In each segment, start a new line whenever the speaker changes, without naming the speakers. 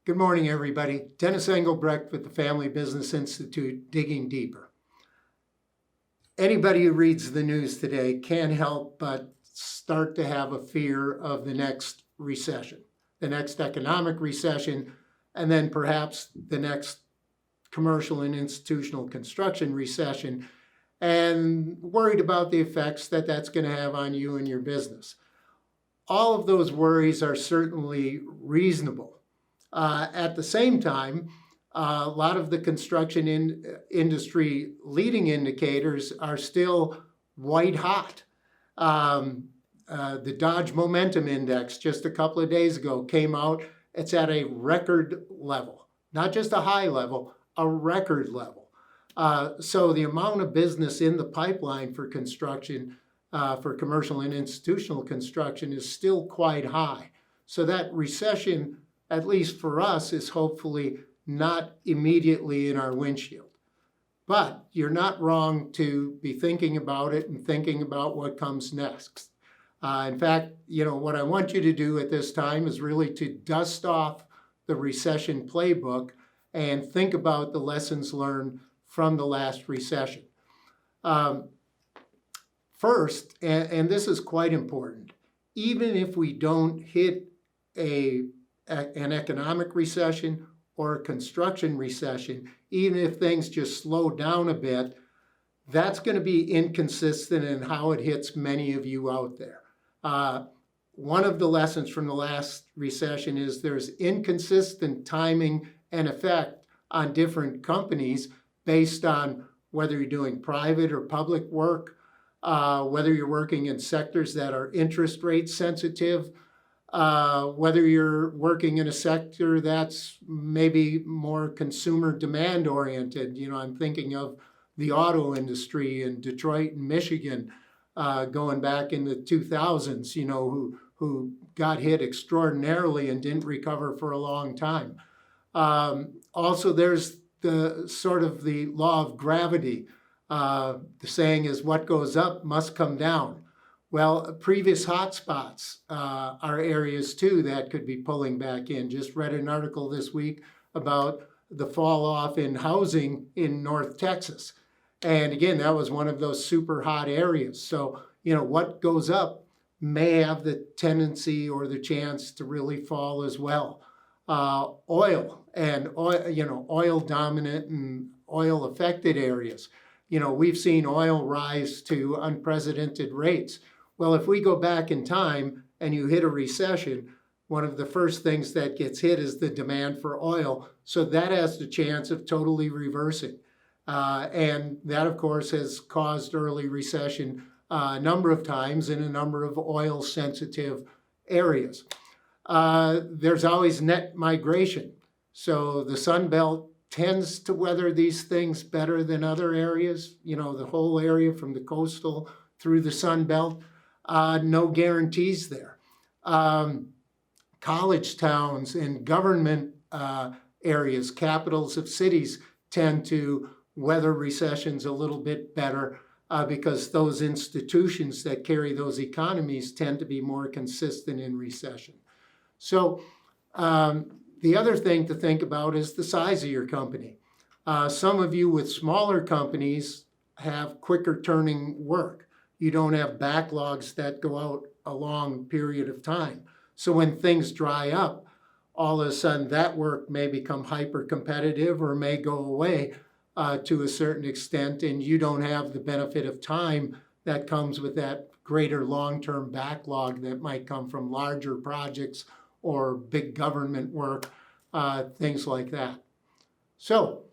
Good morning, everybody. Dennis Engelbrecht with the Family Business Institute, Digging Deeper. Anybody who reads the news today can't help but start to have a fear of the next recession, the next economic recession, and then perhaps the next commercial and institutional construction recession, and worried about the effects that that's going to have on you and your business. All of those worries are certainly reasonable. At the same time, a lot of the construction industry leading indicators are still white hot. The Dodge Momentum Index just a couple of days ago came out. It's at a record level, not just a high level, a record level. So the amount of business in the pipeline for construction, for commercial and institutional construction, is still quite high. So that recession, at least for us, is hopefully not immediately in our windshield. But you're not wrong to be thinking about it and thinking about what comes next. In fact, what I want you to do at this time is really to dust off the recession playbook and think about the lessons learned from the last recession. First, and this is quite important, even if we don't hit an economic recession or a construction recession, even if things just slow down a bit, that's going to be inconsistent in how it hits many of you out there. One of the lessons from the last recession is there's inconsistent timing and effect on different companies based on whether you're doing private or public work, whether you're working in sectors that are interest rate sensitive, whether you're working in a sector that's maybe more consumer demand oriented. I'm thinking of the auto industry in Detroit and Michigan, going back in the 2000s, who got hit extraordinarily and didn't recover for a long time. Also, there's the sort of the law of gravity. The saying is, what goes up must come down. Well, previous hotspots are areas too that could be pulling back in. Just read an article this week about the fall off in housing in North Texas. And again, that was one of those super hot areas. So, what goes up may have the tendency or the chance to really fall as well. Oil dominant and oil affected areas. We've seen oil rise to unprecedented rates. Well, if we go back in time and you hit a recession, one of the first things that gets hit is the demand for oil. So that has the chance of totally reversing. And that, of course, has caused early recession a number of times in a number of oil-sensitive areas. There's always net migration. So the Sun Belt tends to weather these things better than other areas. The whole area from the coastal through the Sun Belt. No guarantees there. College towns and government areas, capitals of cities, tend to weather recessions a little bit better because those institutions that carry those economies tend to be more consistent in recession. So the other thing to think about is the size of your company. Some of you with smaller companies have quicker turning work. You don't have backlogs that go out a long period of time. So when things dry up, all of a sudden that work may become hyper competitive or may go away to a certain extent, and you don't have the benefit of time that comes with that greater long-term backlog that might come from larger projects or big government work, things like that. So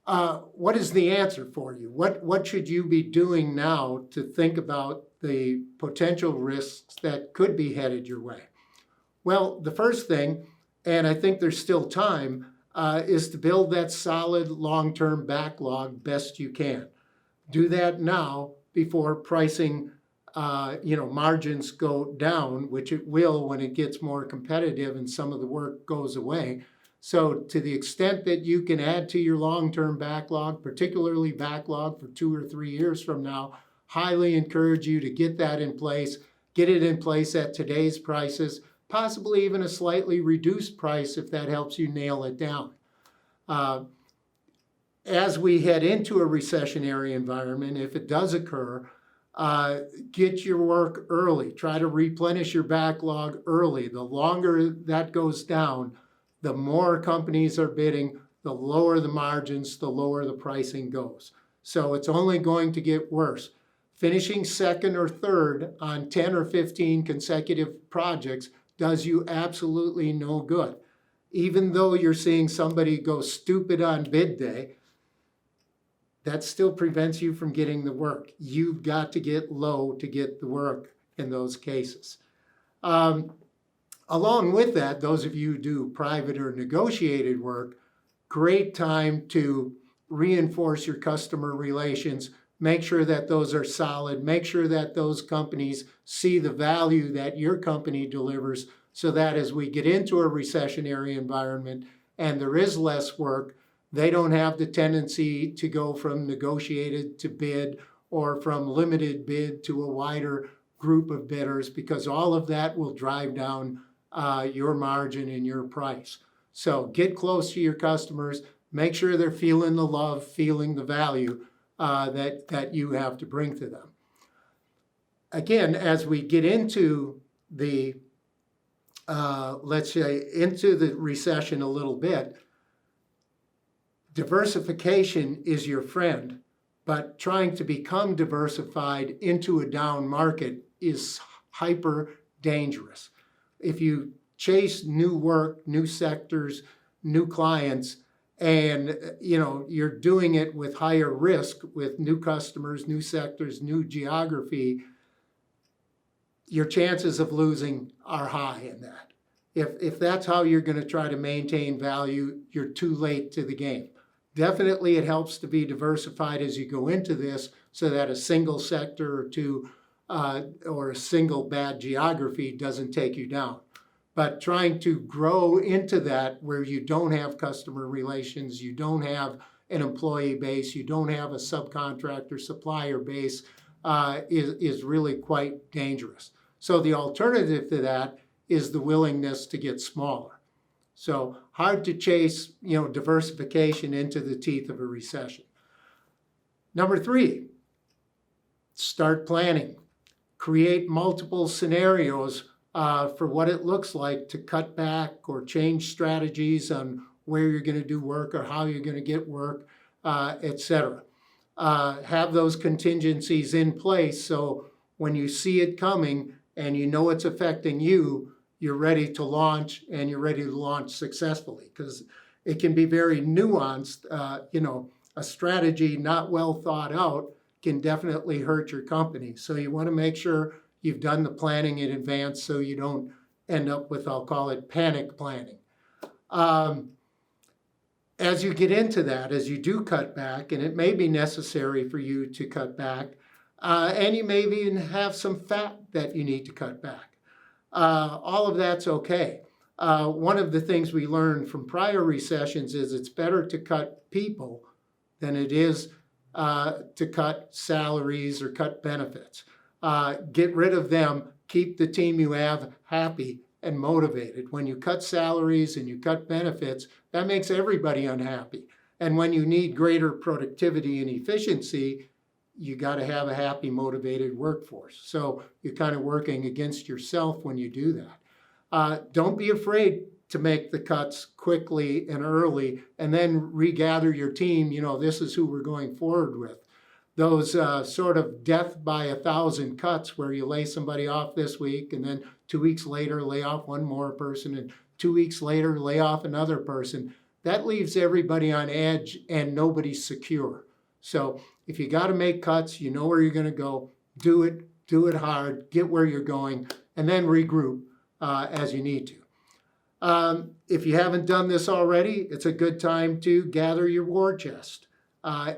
what is the answer for you? What should you be doing now to think about the potential risks that could be headed your way? Well, the first thing, and I think there's still time, is to build that solid long-term backlog best you can. Do that now before pricing, margins go down, which it will when it gets more competitive and some of the work goes away. So to the extent that you can add to your long-term backlog, particularly backlog for 2 or 3 years from now, highly encourage you to get that in place, get it in place at today's prices, possibly even a slightly reduced price if that helps you nail it down. As we head into a recessionary environment, if it does occur, get your work early. Try to replenish your backlog early. The longer that goes down, the more companies are bidding, the lower the margins, the lower the pricing goes. So it's only going to get worse. Finishing second or third on 10 or 15 consecutive projects does you absolutely no good. Even though you're seeing somebody go stupid on bid day, that still prevents you from getting the work. You've got to get low to get the work in those cases. Along with that, those of you who do private or negotiated work, great time to reinforce your customer relations. Make sure that those are solid. Make sure that those companies see the value that your company delivers, so that as we get into a recessionary environment and there is less work, they don't have the tendency to go from negotiated to bid or from limited bid to a wider group of bidders, because all of that will drive down your margin and your price. So get close to your customers. Make sure they're feeling the love, feeling the value that you have to bring to them. Again, as we get into the, let's say, into the recession a little bit, diversification is your friend, but trying to become diversified into a down market is hyper dangerous. If you chase new work, new sectors, new clients, and you're doing it with higher risk, with new customers, new sectors, new geography, your chances of losing are high in that. If that's how you're going to try to maintain value, you're too late to the game. Definitely it helps to be diversified as you go into this, so that a single sector or two or a single bad geography doesn't take you down. But trying to grow into that where you don't have customer relations, you don't have an employee base, you don't have a subcontractor supplier base is really quite dangerous. So the alternative to that is the willingness to get smaller. So hard to chase, diversification into the teeth of a recession. Number 3, start planning. Create multiple scenarios for what it looks like to cut back or change strategies on where you're going to do work or how you're going to get work, etc. Have those contingencies in place, so when you see it coming and you know it's affecting you, you're ready to launch, and you're ready to launch successfully, because it can be very nuanced. A strategy not well thought out can definitely hurt your company. So you want to make sure you've done the planning in advance so you don't end up with, I'll call it, panic planning. As you get into that, as you do cut back, and it may be necessary for you to cut back, and you may even have some fat that you need to cut back. All of that's okay. One of the things we learned from prior recessions is it's better to cut people than it is to cut salaries or cut benefits. Get rid of them, keep the team you have happy and motivated. When you cut salaries and you cut benefits, that makes everybody unhappy. And when you need greater productivity and efficiency, you got to have a happy, motivated workforce. So you're kind of working against yourself when you do that. Don't be afraid to make the cuts quickly and early, and then regather your team. This is who we're going forward with. Those sort of death by 1,000 cuts, where you lay somebody off this week, and then 2 weeks later lay off one more person, and 2 weeks later lay off another person. That leaves everybody on edge and nobody's secure. So if you got to make cuts, you know where you're going to go, do it hard, get where you're going, and then regroup as you need to. If you haven't done this already, it's a good time to gather your war chest.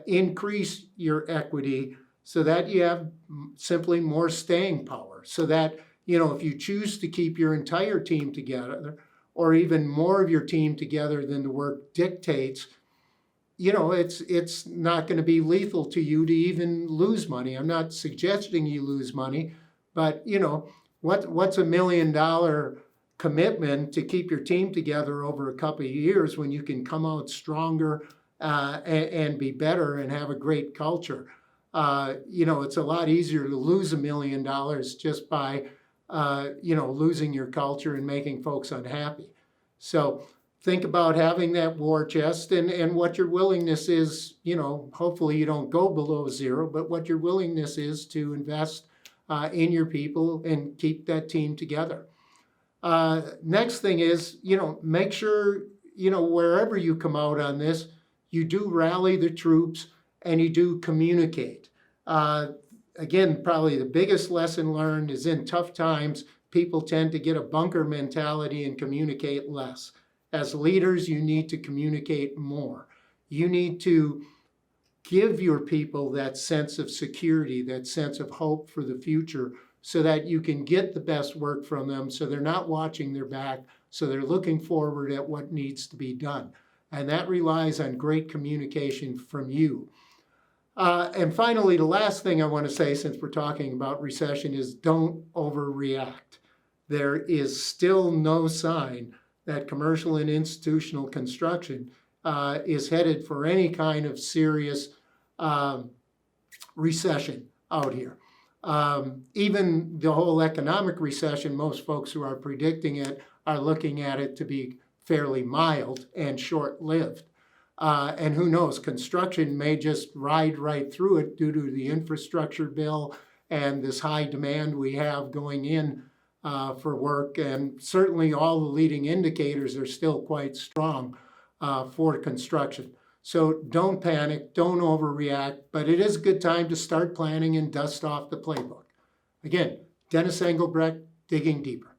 Increase your equity so that you have simply more staying power. So that, if you choose to keep your entire team together, or even more of your team together than the work dictates, it's not going to be lethal to you to even lose money. I'm not suggesting you lose money, but what's $1 million commitment to keep your team together over a couple of years when you can come out stronger and be better and have a great culture. It's a lot easier to lose $1 million just by, losing your culture and making folks unhappy. So think about having that war chest and what your willingness is. Hopefully you don't go below zero, but what your willingness is to invest in your people and keep that team together. Next thing is, make sure, wherever you come out on this, you do rally the troops and you do communicate. Again, probably the biggest lesson learned is in tough times, people tend to get a bunker mentality and communicate less. As leaders, you need to communicate more. You need to give your people that sense of security, that sense of hope for the future, so that you can get the best work from them, so they're not watching their back, so they're looking forward at what needs to be done. And that relies on great communication from you. And finally, the last thing I want to say, since we're talking about recession, is don't overreact. There is still no sign that commercial and institutional construction is headed for any kind of serious recession out here. Even the whole economic recession, most folks who are predicting it are looking at it to be fairly mild and short-lived. And who knows, construction may just ride right through it due to the infrastructure bill and this high demand we have going in for work. And certainly all the leading indicators are still quite strong for construction. So don't panic, don't overreact, but it is a good time to start planning and dust off the playbook. Again, Dennis Engelbrecht, Digging Deeper.